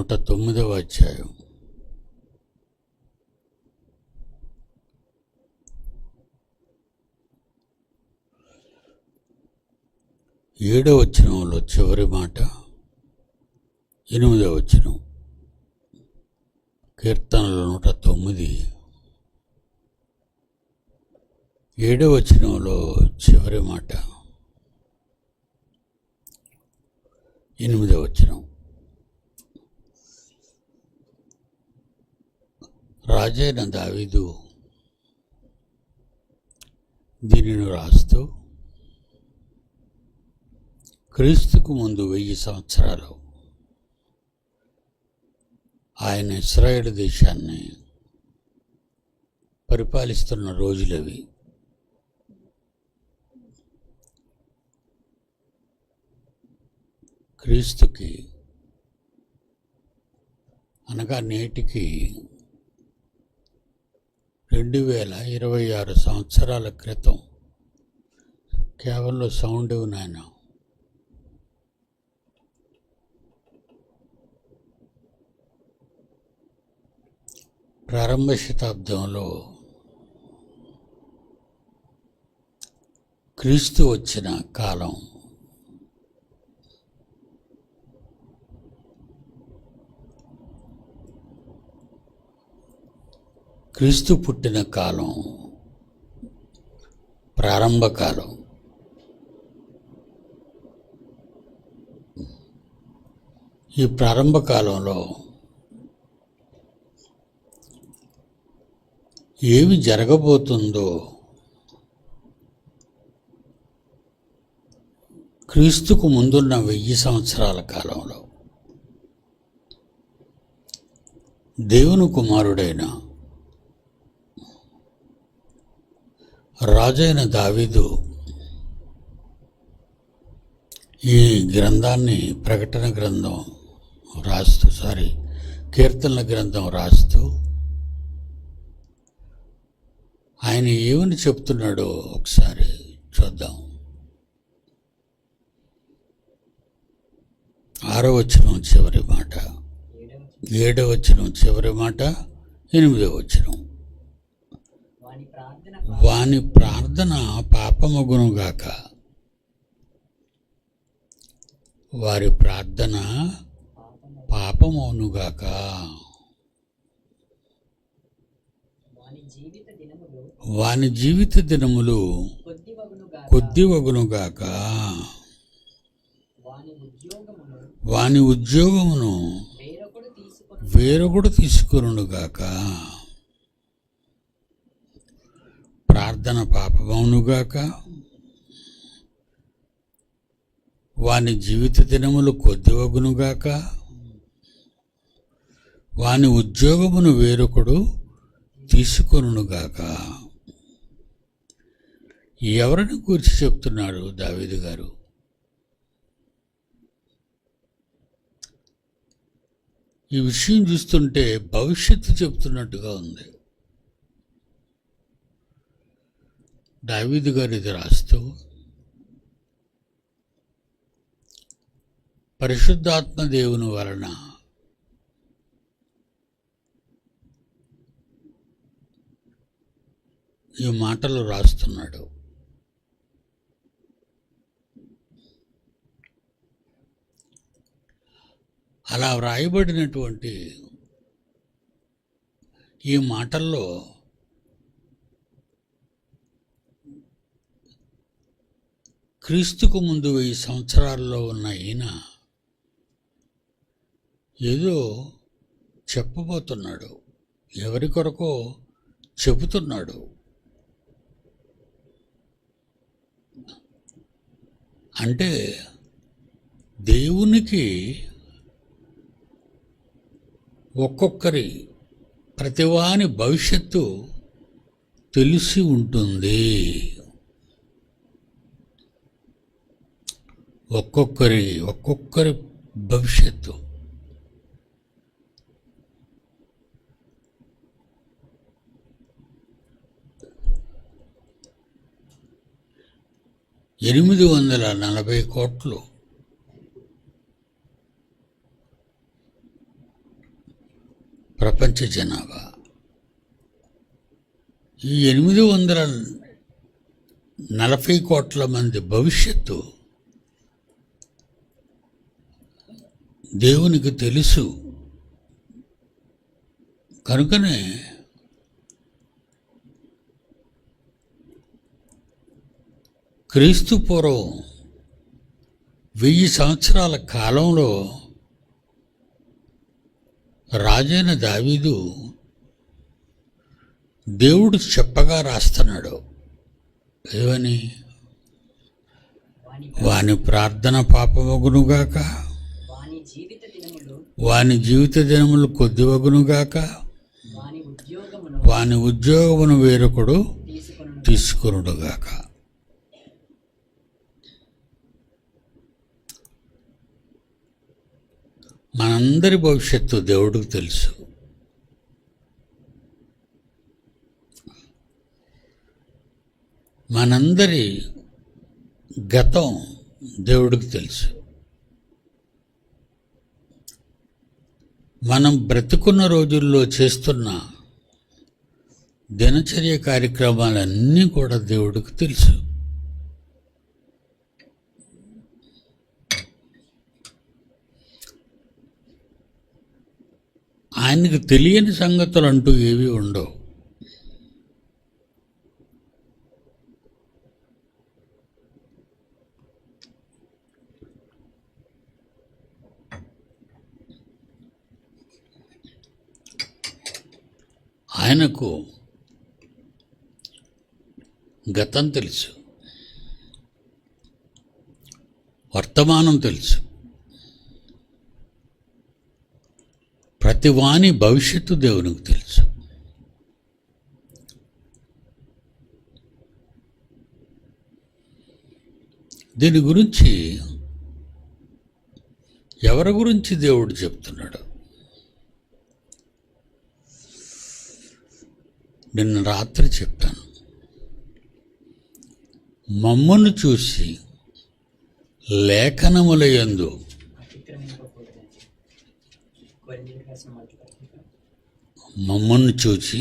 109వ అధ్యాయం 7వ వచనంలో చివరి మాట, 8వ వచనం. కీర్తనలు 109 7వ వచనంలో చివరి మాట, 8వ వచనం. రాజైన దావీదు దీనిని రాస్తూ, క్రీస్తుకు ముందు 1000 సంవత్సరాలు ఆయన ఇశ్రాయేలు దేశాన్ని పరిపాలిస్తున్న రోజులవి. క్రీస్తుకి అనగా నేటికి 2026 సంవత్సరాల క్రితం. కేవలం సౌండ్ నాయన. ప్రారంభ శతాబ్దంలో క్రీస్తు వచ్చిన కాలం, క్రీస్తు పుట్టిన కాలం ప్రారంభ కాలం. ఈ ప్రారంభ కాలంలో ఏమి జరగబోతుందో క్రీస్తుకు ముందున్న 1000 సంవత్సరాల కాలంలో దేవుని కుమారుడైన రాజైన దావీదు ఈ గ్రంథాన్ని, ప్రకటన గ్రంథం రాస్తూ, కీర్తనల గ్రంథం రాస్తూ ఆయన ఏమని చెప్తున్నాడో ఒకసారి చూద్దాం. 6వ వచనం చివరి మాట, 7వ వచనం చివరి మాట, 8వ వచనం. వాని ప్రార్థన పాపమగునుగాక, వారి ప్రార్థన పాపమవునుగాక, వాని జీవిత దినములు కొద్దివగునుగాక, వాని ఉద్యోగమును వేరొకడు తీసుకొనుగాక. ప్రార్థన పాపమవునుగాక, వాని జీవిత దినములు కొద్దివగునుగాక, వాని ఉద్యోగమును వేరొకడు తీసుకొనుగాక. ఎవరిని గురించి చెప్తున్నాడు దావీదు గారు? ఈ విషయం చూస్తుంటే భవిష్యత్తు చెప్తున్నట్టుగా ఉంది. దావీదు గారు ఇది రాస్తూ, పరిశుద్ధాత్మ దేవుని వలన ఈ మాటలు రాస్తున్నాడు. అలా వ్రాయబడినటువంటి ఈ మాటల్లో క్రీస్తుకు ముందు 1000 సంవత్సరాల్లో ఉన్న ఈయన ఏదో చెప్పబోతున్నాడు, ఎవరి కొరకో చెబుతున్నాడు. అంటే దేవునికి ఒక్కొక్కరి ప్రతివాని భవిష్యత్తు తెలిసి ఉంటుంది. ఒక్కొక్కరి భవిష్యత్తు. $840 కోట్లు ప్రపంచ జనాభా. ఈ 840 కోట్ల మంది భవిష్యత్తు దేవునికి తెలుసు. కనుకనే క్రీస్తు పూర్వం 1000 సంవత్సరాల కాలంలో రాజైన దావీదు దేవుడు చెప్పగా రాస్తున్నాడు. ఏమని? వాని ప్రార్థన పాపమగునుగాక, వాని జీవిత దినములు కొద్దివగునుగాక, వాని ఉద్యోగమును వేరొకడు తీసుకొనుడుగాక. మనందరి భవిష్యత్తు దేవుడికి తెలుసు. మనందరి గతం దేవుడికి తెలుసు. మనం బ్రతుకున్న రోజుల్లో చేస్తున్న దినచర్య కార్యక్రమాలన్నీ కూడా దేవుడికి తెలుసు. ఆయనకు తెలియని సంగతులు అంటూ ఏవి ఉండవు. ఆయనకు గతం తెలుసు, వర్తమానం తెలుసు, ప్రతి వాని భవిష్యత్తు దేవునికి తెలుసు. దీని గురించి ఎవరి గురించి దేవుడు చెప్తున్నాడు? నిన్న రాత్రి చెప్పాను. మమ్మను చూసి లేఖనములయందు మమ్మను చూచి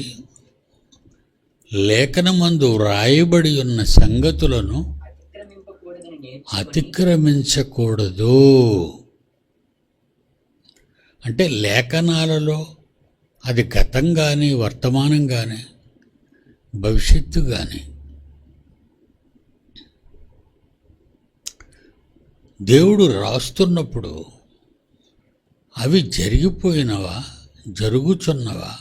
లేఖనమందు వ్రాయబడి ఉన్న సంగతులను అతిక్రమించకూడదు. అంటే లేఖనాలలో అది గతం కానీ, వర్తమానం కానీ, భవిష్యత్తు కానీ దేవుడు రాస్తున్నప్పుడు అవి జరిగిపోయినవా, జరుగుచున్నవా,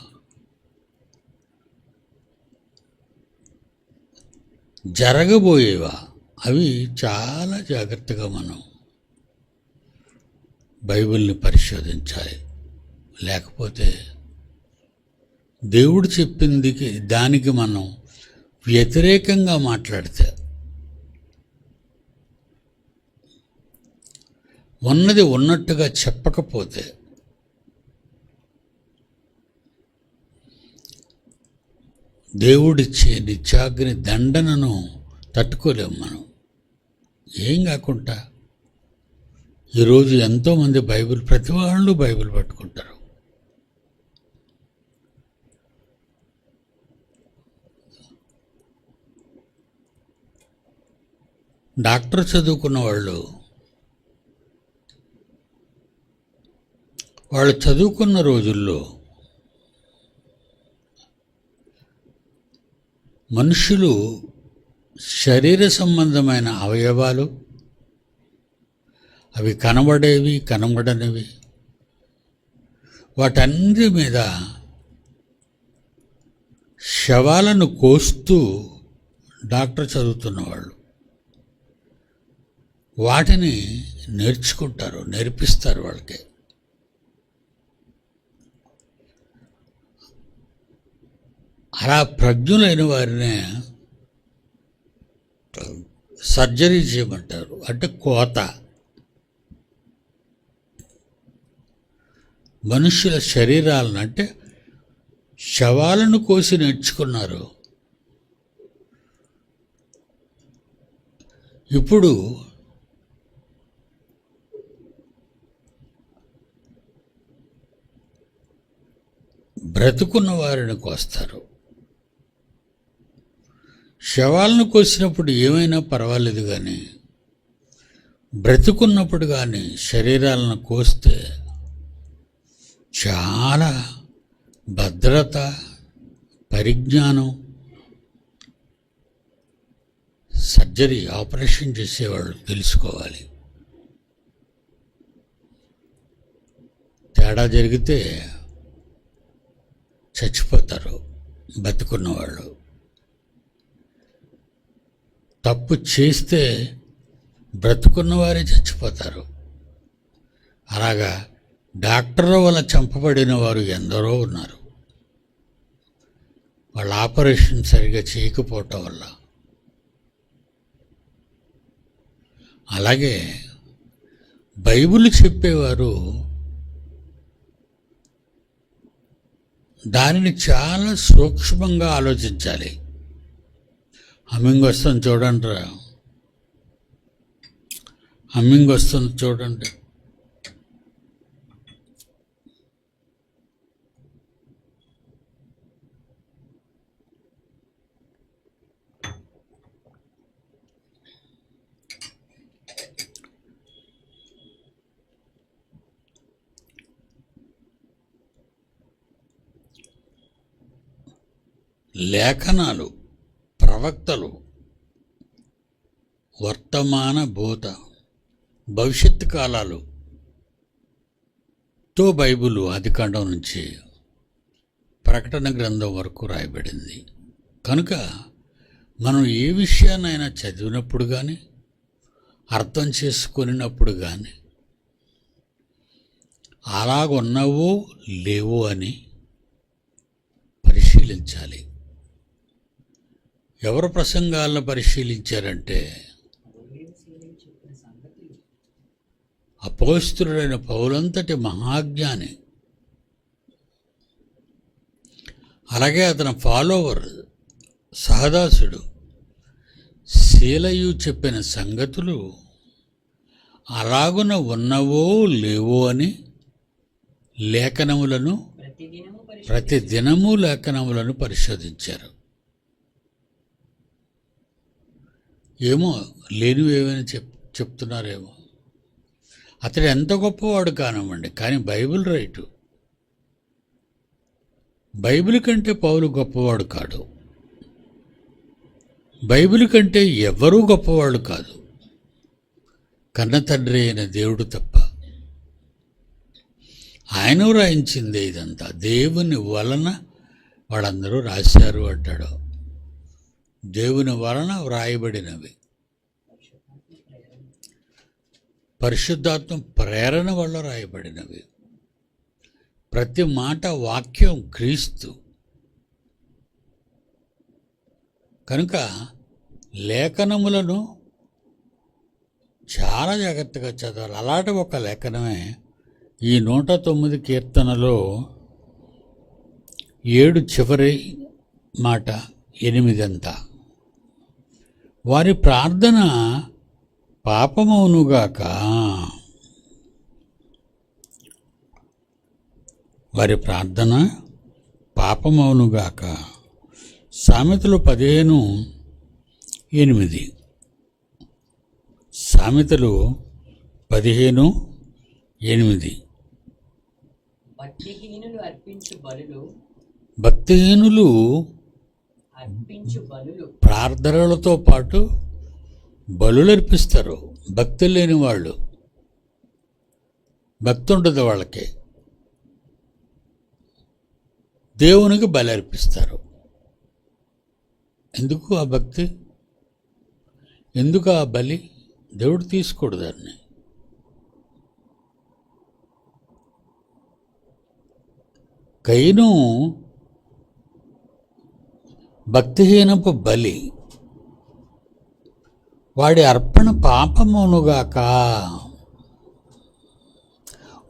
జరగబోయేవా, అవి చాలా జాగ్రత్తగా మనం బైబిల్ని పరిశోధించాలి. లేకపోతే దేవుడు చెప్పింది దానికి మనం వ్యతిరేకంగా మాట్లాడితే, ఉన్నది ఉన్నట్టుగా చెప్పకపోతే దేవుడిచ్చే నిత్యాగ్ని దండనను తట్టుకోలేము మనం. ఏం కాకుండా ఈరోజు ఎంతోమంది ప్రతి వాళ్ళు బైబిల్ పట్టుకుంటారు. డాక్టర్ చదువుకున్న వాళ్ళు చదువుకున్న రోజుల్లో మనుషులు శరీర సంబంధమైన అవయవాలు, అవి కనబడేవి, కనబడనివి, వాటన్నిటి మీద శవాలను కోస్తూ డాక్టర్ చదువుతున్నవాళ్ళు వాటిని నేర్చుకుంటారు, నేర్పిస్తారు వాళ్ళకి. అలా ప్రజ్ఞులైన వారినే సర్జరీ చేయమంటారు. అంటే కోత. మనుషుల శరీరాలను, అంటే శవాలను కోసి నేర్చుకున్నారు. ఇప్పుడు బ్రతుకున్న వారిని కోస్తారు. శవాలను కోసినప్పుడు ఏమైనా పర్వాలేదు, కానీ బ్రతుకున్నప్పుడు కానీ శరీరాలను కోస్తే చాలా భద్రత, పరిజ్ఞానం, సర్జరీ, ఆపరేషన్ చేసేవాళ్ళు తెలుసుకోవాలి. తేడా జరిగితే చచ్చిపోతారు బతుకున్నవాళ్ళు. తప్పు చేస్తే బ్రతుకున్నవారే చచ్చిపోతారు. అలాగా డాక్టర్ల వల్ల చంపబడిన వారు ఎందరో ఉన్నారు, వాళ్ళ ఆపరేషన్ సరిగా చేయకపోవటం వల్ల. అలాగే బైబిల్ చెప్పేవారు దానిని చాలా సూక్ష్మంగా ఆలోచించాలి. హమ్మింగ్ వస్తుంది చూడండి రా, హమ్మింగ్ వస్తుంది చూడండి. లేఖనాలు, ప్రవక్తలు, వర్తమాన భూత భవిష్యత్తు కాలాలుతో బైబిల్ ఆదికాండం నుంచి ప్రకటన గ్రంథం వరకు రాయబడింది. కనుక మనం ఏ విషయాన్నైనా చదివినప్పుడు కానీ అర్థం చేసుకున్నప్పుడు కానీ అలాగున్నవో లేవో అని పరిశీలించాలి. ఎవరు ప్రసంగాలను పరిశీలించారంటే అపోస్తలుడైన పౌలంతటి మహాజ్ఞాని, అలాగే అతని ఫాలోవర్ సహదాసుడు శీలయు చెప్పిన సంగతులు అలాగున ఉన్నవో లేవో అని లేఖనములను ప్రతిదినము లేఖనములను పరిశోధించారు. ఏమో లేనివేమైనా చెప్తున్నారేమో. అతడు ఎంత గొప్పవాడు కానివ్వండి, కానీ బైబిల్ రైటు. బైబిల్ కంటే పౌలు గొప్పవాడు కాడు, బైబిల్ కంటే ఎవ్వరూ గొప్పవాడు కాదు, కన్న తండ్రి అయిన దేవుడు తప్ప. ఆయన రాయించిందే ఇదంతా, దేవుని వలన వాళ్ళందరూ రాశారు అంటాడు. దేవుని వలన వ్రాయబడినవి, పరిశుద్ధాత్మ ప్రేరణ వల్ల రాయబడినవి. ప్రతి మాట వాక్యం క్రీస్తు. కనుక లేఖనములను చాలా జాగ్రత్తగా చదవాలి. అలాంటి ఒక లేఖనమే ఈ 109 కీర్తనలో 7 చివరి మాట 8 అంతా. వారి ప్రార్థన పాపమవునుగాక, వారి ప్రార్థన పాపమవునుగాక. సామెతలు 15:8. సామెతలు 15:8. భక్తిహీనులు ప్రార్థనలతో పాటు బలులు అర్పిస్తారు. భక్తి లేని వాళ్ళు, భక్తి ఉండదు వాళ్ళకి, దేవునికి బలి అర్పిస్తారు. ఎందుకు ఆ భక్తి, ఎందుకు ఆ బలి? దేవుడు తీసుకోడు దాన్ని. కయీను భక్తిహీనపు బలి, వాడి అర్పణ పాపమవునుగాక,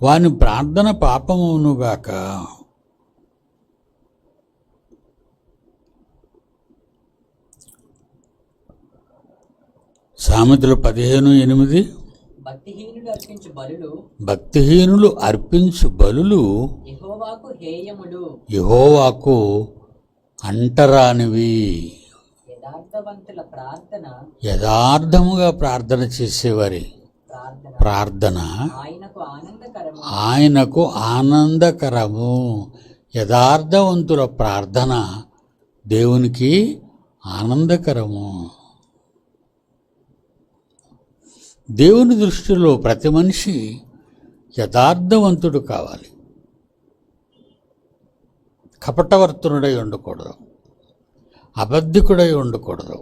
వాని ప్రార్థన పాపమవునుగాక. సామెతలు 15:8. భక్తిహీనుడు అర్పించు బలులు భక్తిహీనులు అర్పించు బలులు యెహోవాకు హేయములు. యెహోవాకు అంటరానివి. యథార్థవంతుల ప్రార్థన యథార్థముగా ప్రార్థన చేసేవారి ప్రార్థన ఆయనకు ఆనందకరము. ఆయనకు ఆనందకరము. యథార్థవంతుల ప్రార్థన దేవునికి ఆనందకరము. దేవుని దృష్టిలో ప్రతి మనిషి యథార్థవంతుడు కావాలి. కపటవర్తనుడై ఉండకూడదు, అబద్ధికుడై ఉండకూడదు,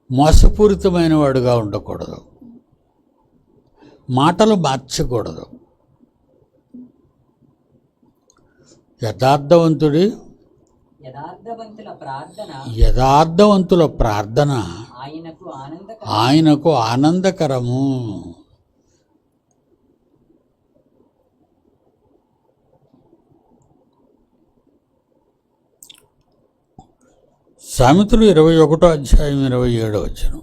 మోసపూరితమైన వాడుగా ఉండకూడదు, మాటలు మార్చకూడదు. యథార్థవంతుల ప్రార్థన ఆయనకు ఆనందకరము. సామెతలు 21వ అధ్యాయం 27వ వచనం.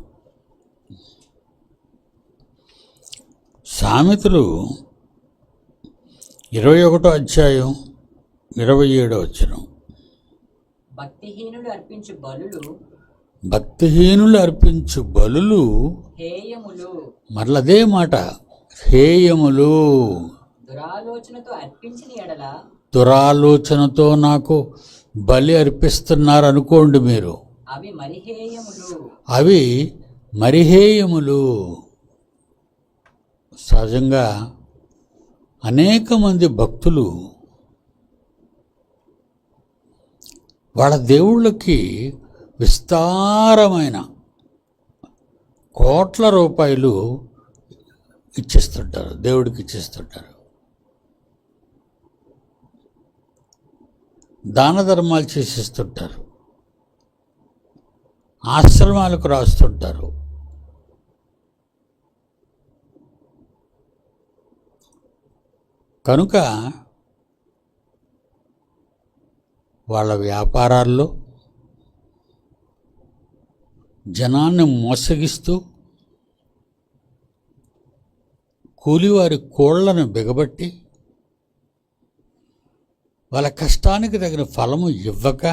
సామెతలు 21వ అధ్యాయం 27వ వచనం. భక్తిహీనులు అర్పించు బలులు హేయములు. మరలదే మాట, హేయములు. దురాలోచనతో నాకు బలి అర్పిస్తున్నారు అనుకోండి మీరు, అవి మరిహేయములు. సహజంగా అనేక మంది భక్తులు వాళ్ళ దేవుళ్ళకి విస్తారమైన కోట్ల రూపాయలు ఇచ్చేస్తుంటారు, దేవుడికి ఇచ్చేస్తుంటారు. దాన ధర్మాలు చేసేస్తుంటారు, ఆశ్రమాలకు రాస్తుంటారు. కనుక వాళ్ళ వ్యాపారాల్లో జనాన్ని మోసగిస్తూ కూలివారి కోళ్లను బిగబట్టి వాళ్ళ కష్టానికి తగిన ఫలము ఇవ్వక,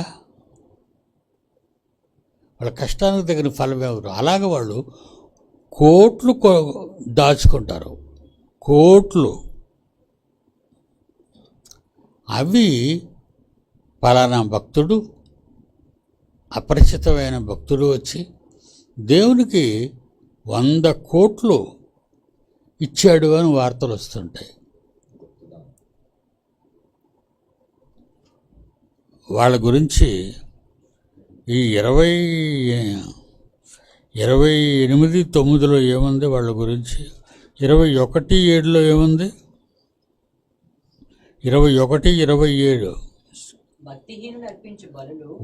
వాళ్ళ కష్టానికి తగిన ఫలం ఎవరు, అలాగ వాళ్ళు కోట్లు దాచుకుంటారు, కోట్లు. అవి పలానా భక్తుడు, అపరిచితమైన భక్తుడు వచ్చి దేవునికి 100 కోట్లు ఇచ్చాడు అని వార్తలు వస్తుంటాయి. వాళ్ళ గురించి ఈ 28:9 ఏముంది వాళ్ళ గురించి, 21:7 ఏముంది, 21:27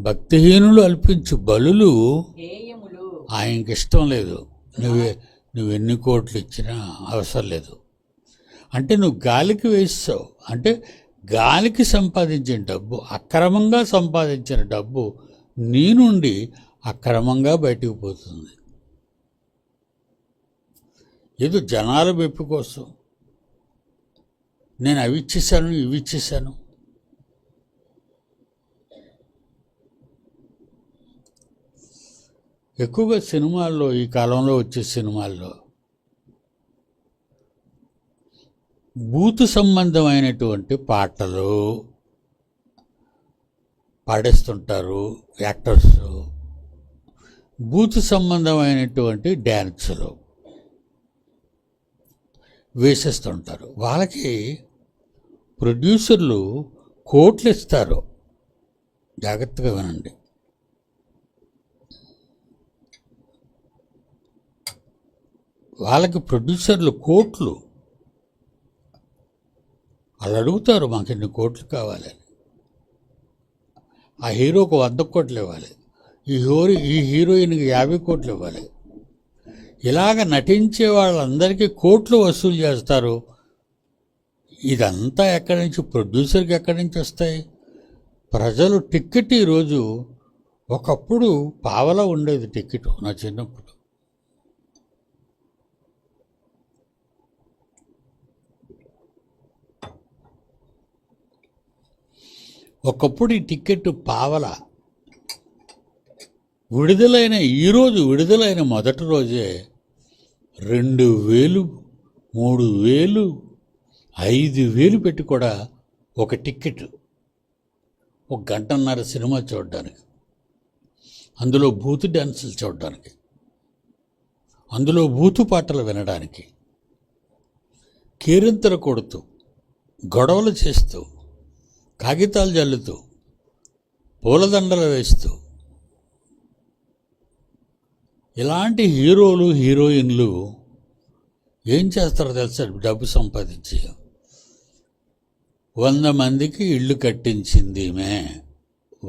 భక్తిహీనులు అర్పించు బలులు ఆయనకి ఇష్టం లేదు. నువ్వు ఎన్ని కోట్లు ఇచ్చినా అవసరం లేదు. అంటే నువ్వు గాలికి వేస్తావు. అంటే గాలికి సంపాదించిన డబ్బు, అక్రమంగా సంపాదించిన డబ్బు నీ నుండి అక్రమంగా బయటికి పోతుంది. ఏదో జనాల మెప్పు కోసం నేను అవి ఇచ్చేసాను, ఇవి ఇచ్చేసాను. ఎక్కువగా సినిమాల్లో, ఈ కాలంలో వచ్చే సినిమాల్లో బూతు సంబంధమైనటువంటి పాటలు పాడేస్తుంటారు యాక్టర్స్, బూతు సంబంధమైనటువంటి డ్యాన్సులు వేసేస్తుంటారు. వాళ్ళకి ప్రొడ్యూసర్లు కోట్లు ఇస్తారు. జాగ్రత్తగా వినండి. వాళ్ళకి ప్రొడ్యూసర్లు కోట్లు, వాళ్ళు అడుగుతారు మాకు ఎన్ని కోట్లు కావాలని. ఆ హీరోకు 100 కోట్లు ఇవ్వాలి, ఈ హీరోయిన్కి 50 కోట్లు ఇవ్వాలి. ఇలాగ నటించే వాళ్ళందరికీ కోట్లు వసూలు చేస్తారు. ఇదంతా ఎక్కడి నుంచి, ప్రొడ్యూసర్కి ఎక్కడి నుంచి వస్తాయి? ప్రజలు టిక్కెట్ ఈరోజు, ఒకప్పుడు పావలా ఉండేది టిక్కెట్ నా చిన్నప్పుడు. ఒకప్పుడు ఈ టికెట్ పావల. విడుదలైన మొదటి రోజే 2,000, 3,000, 5,000 పెట్టి కూడా ఒక టికెట్, 1 గంటన్నర సినిమా చూడడానికి, అందులో బూతు డ్యాన్సులు చూడడానికి, అందులో బూతు పాటలు వినడానికి, కేరింతలు కొడుతూ, గొడవలు చేస్తూ, కాగితాలు జల్లుతూ, పూలదండలు వేస్తూ, ఇలాంటి హీరోలు హీరోయిన్లు ఏం చేస్తారో తెలుసా? డబ్బు సంపాదించి 100 మందికి ఇల్లు కట్టించింది ఈమె,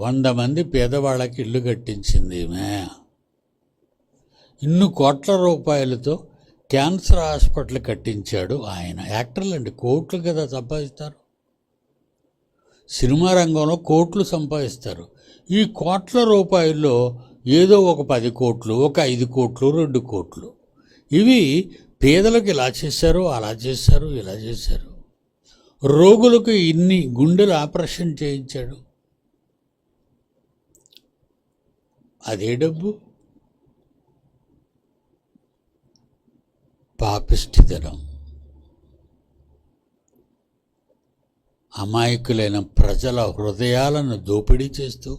100 మంది పేదవాళ్ళకి ఇల్లు కట్టించింది ఈమె, ఇన్ని కోట్ల రూపాయలతో క్యాన్సర్ హాస్పిటల్ కట్టించాడు ఆయన. యాక్టర్లు అండి, కోట్లు కదా సంపాదిస్తారు. సినిమా రంగంలో కోట్లు సంపాదిస్తారు. ఈ కోట్ల రూపాయల్లో ఏదో ఒక 10 కోట్లు, ఒక 5 కోట్లు, 2 కోట్లు, ఇవి పేదలకు ఇలా చేశారు, అలా చేశారు, ఇలా చేశారు. రోగులకు ఇన్ని గుండెలు ఆపరేషన్ చేయించాడు. అదే డబ్బు పాపిష్టితనం. అమాయకులైన ప్రజల హృదయాలను దోపిడీ చేస్తూ,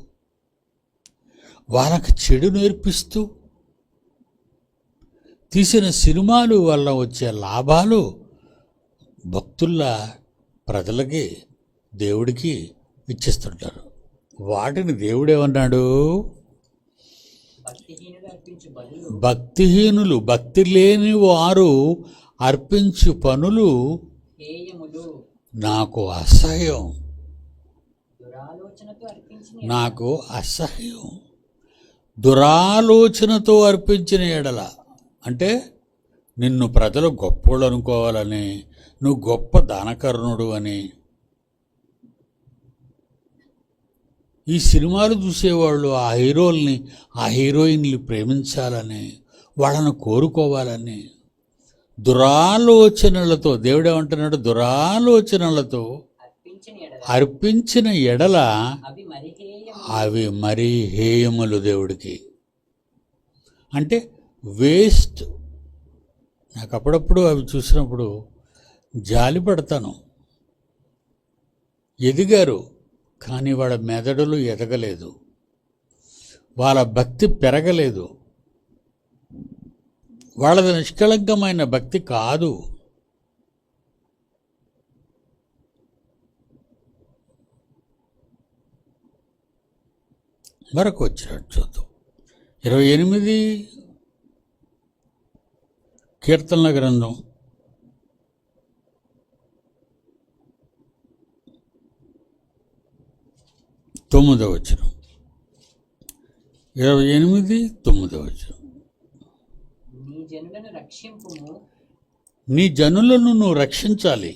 వాళ్ళకి చెడు నేర్పిస్తూ, తీసిన సినిమాలు వల్ల వచ్చే లాభాలు భక్తుల్లా ప్రజలకి, దేవుడికి ఇచ్చేస్తుంటారు. వాటిని దేవుడేమన్నాడు? భక్తిహీనులు, భక్తి లేని వారు అర్పించు పనులు నాకు అసహ్యం, నాకు అసహ్యం. దురాలోచనతో అర్పించిన ఎడల అంటే నిన్ను ప్రజలు గొప్పోళ్ళు అనుకోవాలని, నువ్వు గొప్ప దానకర్ణుడు అని, ఈ సినిమాలు చూసేవాళ్ళు ఆ హీరోల్ని, ఆ హీరోయిన్లు ప్రేమించాలని, వాళ్ళను కోరుకోవాలని, దురాలోచనలతో, దేవుడేమంటున్నాడు? దురాలోచనలతో అర్పించిన ఎడల అవి మరీ హేయములు దేవుడికి. అంటే వేస్ట్. నాకు అప్పుడప్పుడు అవి చూసినప్పుడు జాలి పడతాను. ఎదిగారు కానీ వాళ్ళ మెదడులు ఎదగలేదు, వాళ్ళ భక్తి పెరగలేదు, వాళ్ళది నిష్కళంకమైన భక్తి కాదు. మరొక వచ్చినట్టు చూద్దాం. 28 కీర్తనల గ్రంథం 9వ వచనం. 28, 9వ వచనం. నీ జనులను నువ్వు రక్షించాలి,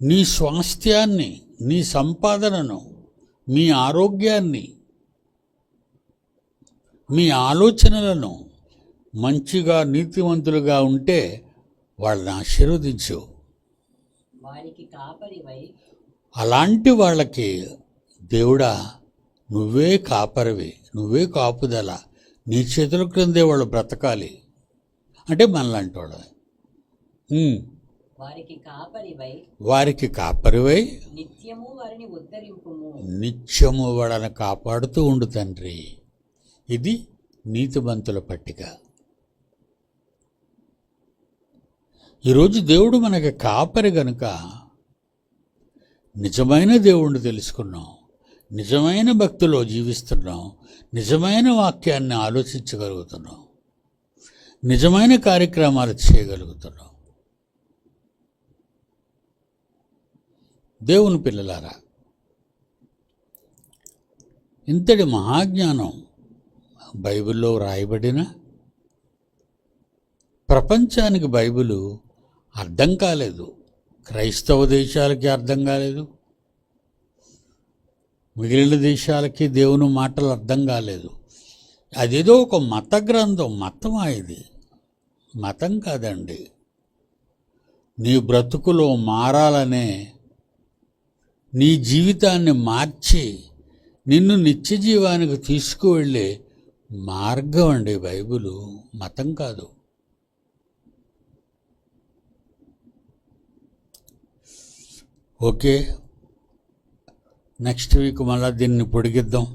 నీ స్వాస్థ్యాన్ని, నీ సంపాదనను, మీ ఆరోగ్యాన్ని, మీ ఆలోచనలను మంచిగా నీతివంతులుగా ఉంటే వాళ్ళని ఆశీర్వదించు. అలాంటి వాళ్ళకి దేవుడా నువ్వే కాపరివి, నువ్వే కాపుదల, నీ చేతుల క్రిందే వాళ్ళు బ్రతకాలి. అంటే మనలాంటి వాళ్ళు. వారికి కాపరివై నిత్యము వాళ్ళని కాపాడుతూ ఉండు తండ్రి. ఇది నీతిమంతుల పట్టిక. ఈరోజు దేవుడు మనకి కాపరి గనుక నిజమైన దేవుణ్ణి తెలుసుకున్నాం, నిజమైన భక్తిలో జీవిస్తున్నాం, నిజమైన వాక్యాన్ని ఆలోచించగలుగుతున్నాం, నిజమైన కార్యక్రమాలు చేయగలుగుతున్నాం. దేవుని పిల్లలారా, ఇంతటి మహాజ్ఞానం బైబిల్లో రాయబడిన ప్రపంచానికి బైబిలు అర్థం కాలేదు. క్రైస్తవ దేశాలకి అర్థం కాలేదు, మిగిలిన దేశాలకి దేవుని మాటలు అర్థం కాలేదు. అదేదో ఒక మత గ్రంథం. మతమా ఇది? మతం కాదండి. నీ బ్రతుకులో మారాలనే నీ జీవితాన్ని మార్చి నిన్ను నిత్య జీవానికి తీసుకువెళ్ళే మార్గం అండి బైబిలు, మతం కాదు. ఓకే, నెక్స్ట్ వీక్ మళ్ళీ దీన్ని పొడిగిద్దాం.